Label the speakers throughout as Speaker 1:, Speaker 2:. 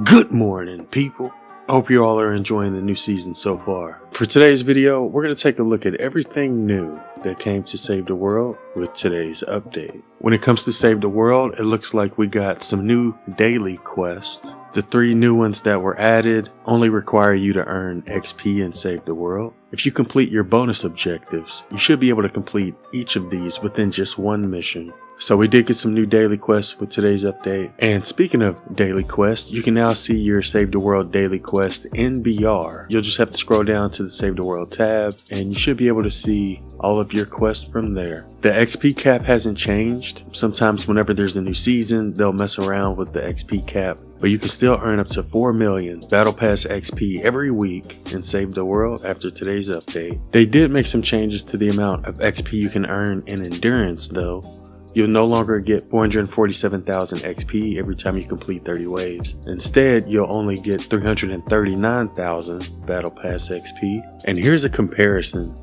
Speaker 1: Good morning, people. I hope you all are enjoying the new season so far. For today's video, we're going to take a look at everything new that came to Save the World with today's update. When it comes to Save the World, it looks like we got some new daily quests. The 3 new ones that were added only require you to earn XP in Save the World. If you complete your bonus objectives, you should be able to complete each of these within just one mission. So we did get some new daily quests with today's update. And speaking of daily quests, you can now see your Save the World daily quest in BR. You'll just have to scroll down to the Save the World tab and you should be able to see all of your quests from there. The XP cap hasn't changed. Sometimes whenever there's a new season, they'll mess around with the XP cap, but you can still earn up to 4 million Battle Pass XP every week in Save the World after today's update. They did make some changes to the amount of XP you can earn in Endurance though. You'll no longer get 447,000 XP every time you complete 30 waves. Instead, you'll only get 339,000 Battle Pass XP. And here's a comparison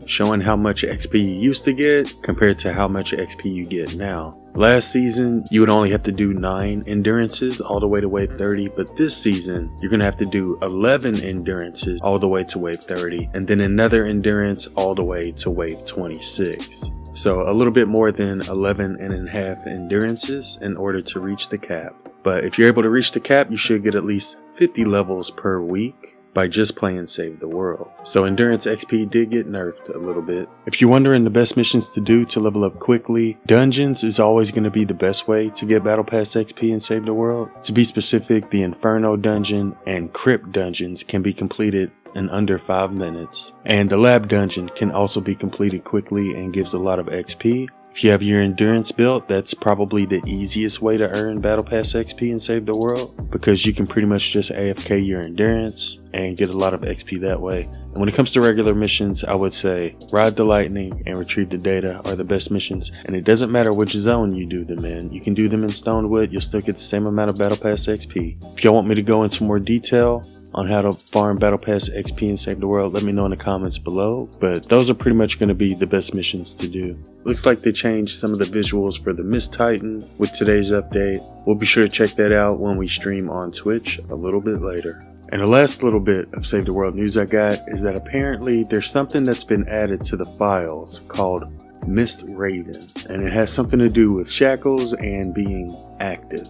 Speaker 1: showing how much XP you used to get compared to how much XP you get now. Last season, you would only have to do 9 endurances all the way to wave 30, but this season, you're going to have to do 11 endurances all the way to wave 30, and then another endurance all the way to wave 26. So a little bit more than 11.5 endurances in order to reach the cap. But if you're able to reach the cap, you should get at least 50 levels per week by just playing Save the World. So Endurance XP did get nerfed a little bit. If you're wondering the best missions to do to level up quickly, Dungeons is always going to be the best way to get Battle Pass XP and Save the World. To be specific, the Inferno Dungeon and Crypt Dungeons can be completed in under 5 minutes. And the Lab Dungeon can also be completed quickly and gives a lot of XP. If you have your Endurance built, that's probably the easiest way to earn Battle Pass XP and Save the World, because you can pretty much just AFK your Endurance and get a lot of XP that way. And when it comes to regular missions, I would say Ride the Lightning and Retrieve the Data are the best missions, and it doesn't matter which zone you do them in. You can do them in Stonewood, you'll still get the same amount of Battle Pass XP. If y'all want me to go into more detail on how to farm Battle Pass XP and Save the World, let me know in the comments below. But those are pretty much going to be the best missions to do. Looks like they changed some of the visuals for the Mist Titan with today's update. We'll be sure to check that out when we stream on Twitch a little bit later. And the last little bit of Save the World news I got is that apparently there's something that's been added to the files called Mist Raven, and it has something to do with shackles and being active,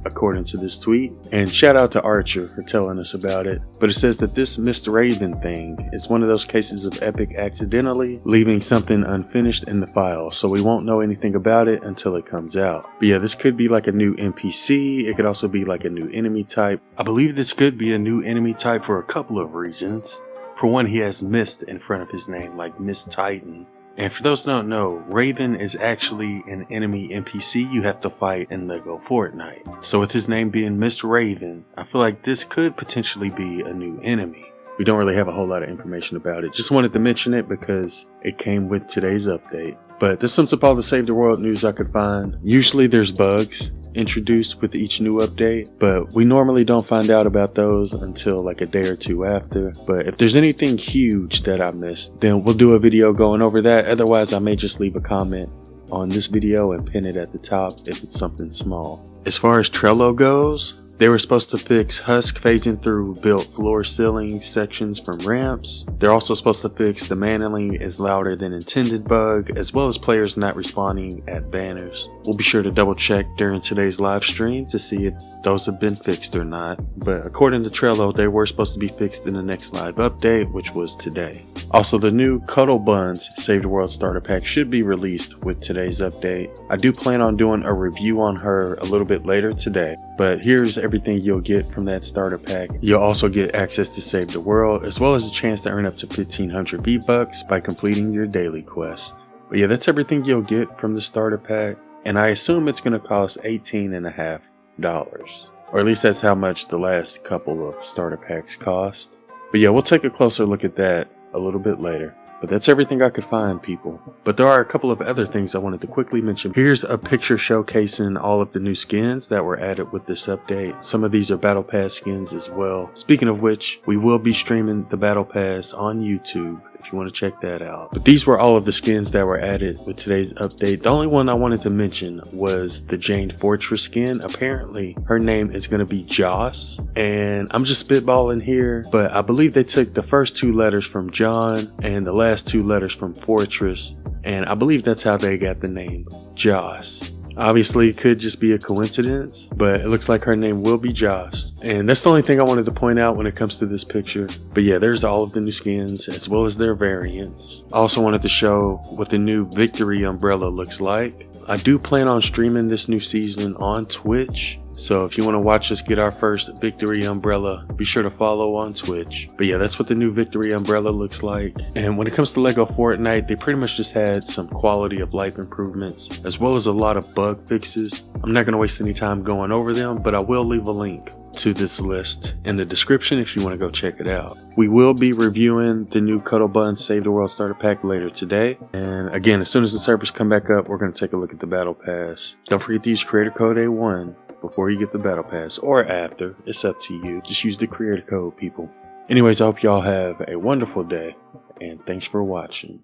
Speaker 1: according to this tweet. And shout out to Archer for telling us about it. But it says that this Mist Raven thing is one of those cases of Epic accidentally leaving something unfinished in the file, so we won't know anything about it until it comes out. But yeah, this could be like a new NPC. It could also be like a new enemy type. I believe this could be a new enemy type for a couple of reasons. For one, he has Mist in front of his name, like Mist Titan. And for those who don't know, Raven is actually an enemy NPC you have to fight in LEGO Fortnite. So with his name being Mist Raven, I feel like this could potentially be a new enemy. We don't really have a whole lot of information about it. Just wanted to mention it because it came with today's update. But this sums up all the Save the World news I could find. Usually there's bugs introduced with each new update, but we normally don't find out about those until like a day or two after. But if there's anything huge that I missed, then we'll do a video going over that. Otherwise, I may just leave a comment on this video and pin it at the top if it's something small. As far as Trello goes, they were supposed to fix Husk phasing through built floor ceiling sections from ramps. They're also supposed to fix the manhandling is louder than intended bug, as well as players not responding at banners. We'll be sure to double check during today's live stream to see if those have been fixed or not. But according to Trello, they were supposed to be fixed in the next live update, which was today. Also, the new Cuddle Buns Save the World starter pack should be released with today's update. I do plan on doing a review on her a little bit later today. But here's everything you'll get from that starter pack. You'll also get access to Save the World, as well as a chance to earn up to 1,500 V-Bucks by completing your daily quest. But yeah, that's everything you'll get from the starter pack, and I assume it's going to cost $18.50. Or at least that's how much the last couple of starter packs cost. But yeah, we'll take a closer look at that a little bit later. But that's everything I could find, people. But there are a couple of other things I wanted to quickly mention. Here's a picture showcasing all of the new skins that were added with this update. Some of these are Battle Pass skins as well. Speaking of which, we will be streaming the Battle Pass on YouTube. if you want to check that out. But these were all of the skins that were added with today's update. The only one I wanted to mention was the Jane Fortress skin. Apparently her name is going to be Joss, and I'm just spitballing here, but I believe they took the first 2 letters from John and the last 2 letters from Fortress, and I believe that's how they got the name Joss. Obviously, it could just be a coincidence, but it looks like her name will be Joss. And that's the only thing I wanted to point out when it comes to this picture. But yeah, there's all of the new skins as well as their variants. I also wanted to show what the new Victory umbrella looks like. I do plan on streaming this new season on Twitch. So if you want to watch us get our first Victory umbrella, be sure to follow on Twitch. But yeah, that's what the new Victory umbrella looks like. And when it comes to Lego Fortnite, they pretty much just had some quality of life improvements, as well as a lot of bug fixes. I'm not going to waste any time going over them, but I will leave a link to this list in the description if you want to go check it out. We will be reviewing the new Cuddle Buns Save the World Starter Pack later today. And again, as soon as the servers come back up, we're going to take a look at the Battle Pass. Don't forget to use creator code A1 before you get the Battle Pass, or after. It's up to you. Just use the creator code, people. Anyways, I hope y'all have a wonderful day, and thanks for watching.